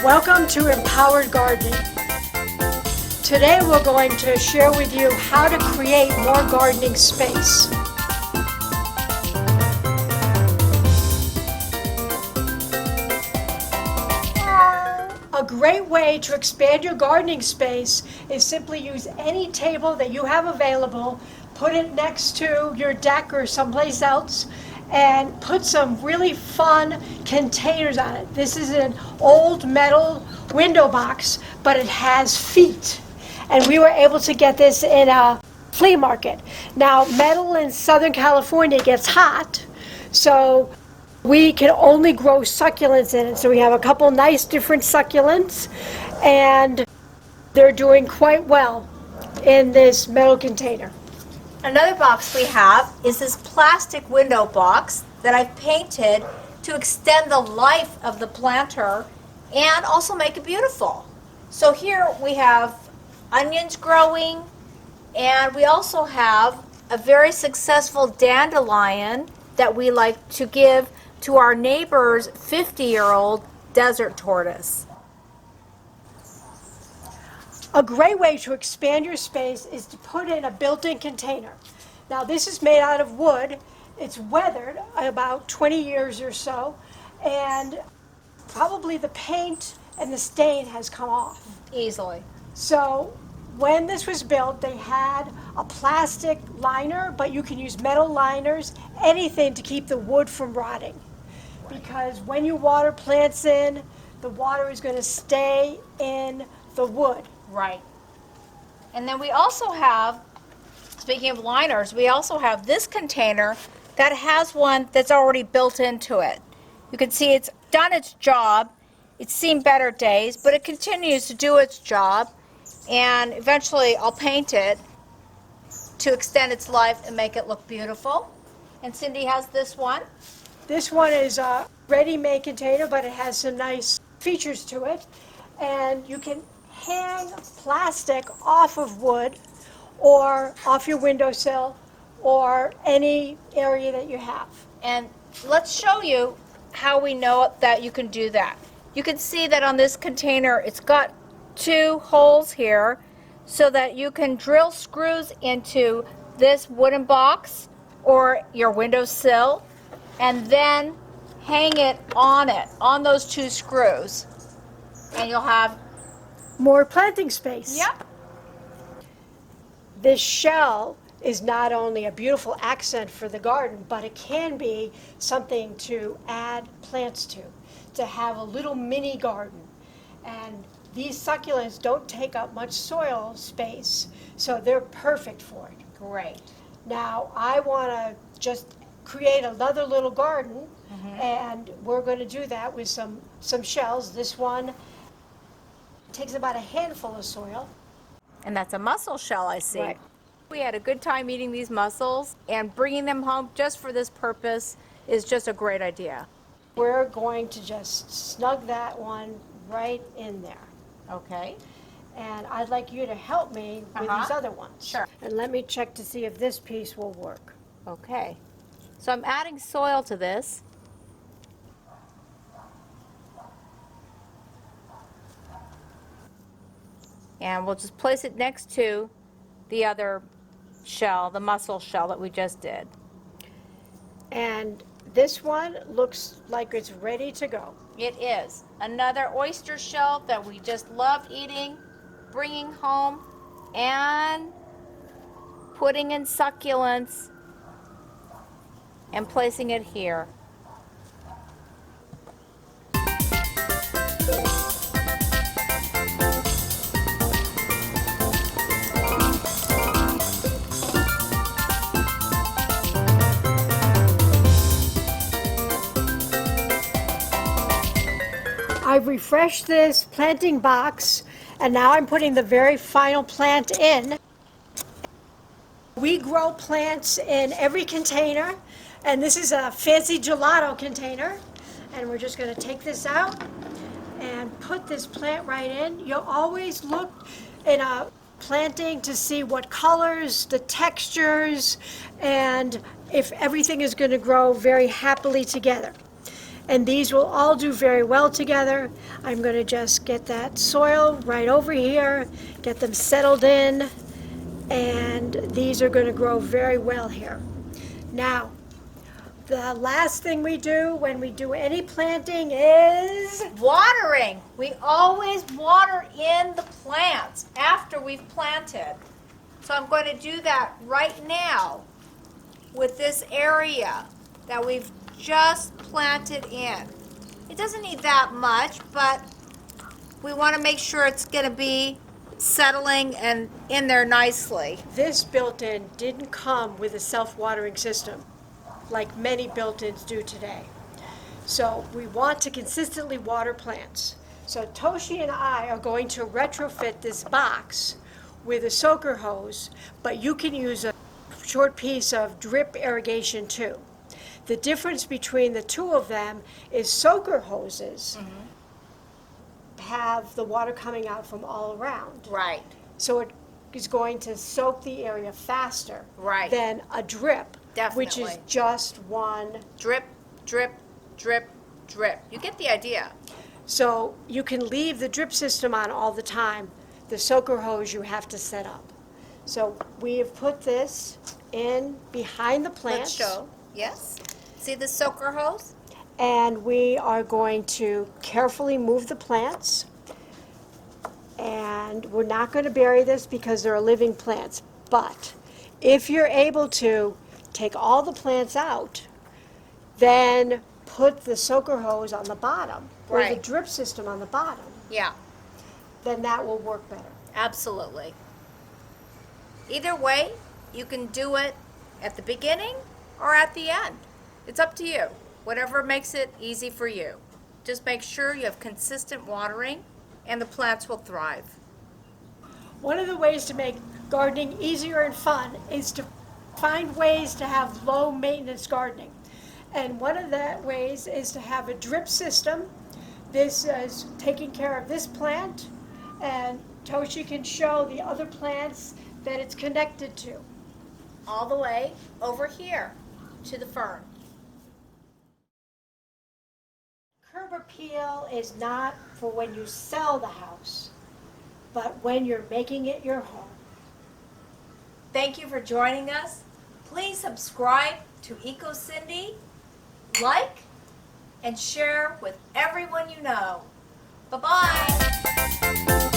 Welcome to Empowered Gardening. Today we're going to share with you how to create more gardening space. A great way to expand your gardening space is simply use any table that you have available, put it next to your deck or someplace else, and put some really fun containers on it. This is an old metal window box, but it has feet. And we were able to get this in a flea market. Now, metal in Southern California gets hot, so we can only grow succulents in it. So we have a couple nice different succulents, and they're doing quite well in this metal container. Another box we have is this plastic window box that I've painted to extend the life of the planter and also make it beautiful. So here we have onions growing, and we also have a very successful dandelion that we like to give to our neighbor's 50-year-old desert tortoise. A great way to expand your space is to put in a built-in container. Now this is made out of wood. It's weathered about 20 years or so, and probably the paint and the stain has come off. Easily. So when this was built, they had a plastic liner, but you can use metal liners, anything to keep the wood from rotting. Because when you water plants in, the water is going to stay in the wood. Right. And then we also have, speaking of liners, we also have this container that has one that's already built into it. You can see it's done its job. It's seen better days, but it continues to do its job. And eventually I'll paint it to extend its life and make it look beautiful. And Cindy has this one. This one is a ready-made container, but it has some nice features to it. And you can hang plastic off of wood or off your windowsill or any area that you have. And let's show you how we know that you can do that. You can see that on this container it's got two holes here so that you can drill screws into this wooden box or your windowsill and then hang it on those two screws, and you'll have more planting space. Yep. This shell is not only a beautiful accent for the garden, but it can be something to add plants to have a little mini garden. And these succulents don't take up much soil space, so they're perfect for it. Great. Now, I want to just create another little garden, and we're going to do that with some shells. This one takes about a handful of soil. And that's a mussel shell, I see. Right. We had a good time eating these mussels, and bringing them home just for this purpose is just a great idea. We're going to just snug that one right in there. Okay. And I'd like you to help me with these other ones. Sure. And let me check to see if this piece will work. Okay. So I'm adding soil to this. And we'll just place it next to the other shell, the mussel shell that we just did. And this one looks like it's ready to go. It is. Another oyster shell that we just loved eating, bringing home, and putting in succulents and placing it here. I've refreshed this planting box, and now I'm putting the very final plant in. We grow plants in every container, and this is a fancy gelato container. And we're just going to take this out and put this plant right in. You'll always look in a planting to see what colors, the textures, and if everything is going to grow very happily together. And these will all do very well together. I'm going to just get that soil right over here, get them settled in, and these are going to grow very well here. Now, the last thing we do when we do any planting is Watering. We always water in the plants after we've planted. So I'm going to do that right now with this area that we've just planted in. It doesn't need that much, but we want to make sure it's going to be settling and in there nicely. this built-in didn't come with a self-watering system like many built-ins do today. So we want to consistently water plants. So Toshi and I are going to retrofit this box with a soaker hose, but you can use a short piece of drip irrigation too. The difference between the two of them is soaker hoses have the water coming out from all around. Right. So it is going to soak the area faster Right. than a drip, which is Definitely. just one. Drip, drip, drip, drip. You get the idea. So you can leave the drip system on all the time. The soaker hose you have to set up. So we have put this in behind the plants. Let's show. Yes. See the soaker hose? And we are going to carefully move the plants. And we're not going to bury this because they're living plants. But if you're able to take all the plants out, then put the soaker hose on the bottom or the Right. drip system on the bottom, Yeah, then that will work better. absolutely. Either way, you can do it at the beginning or at the end. It's up to you. Whatever makes it easy for you. Just make sure you have consistent watering and the plants will thrive. One of the ways to make gardening easier and fun is to find ways to have low maintenance gardening. And one of the ways is to have a drip system. This is taking care of this plant, and Toshi can show the other plants that it's connected to. All the way over here to the fern. Curb appeal is not for when you sell the house, but when you're making it your home. Thank you for joining us. Please subscribe to Eco Cindy, like, and share with everyone you know. Bye-bye.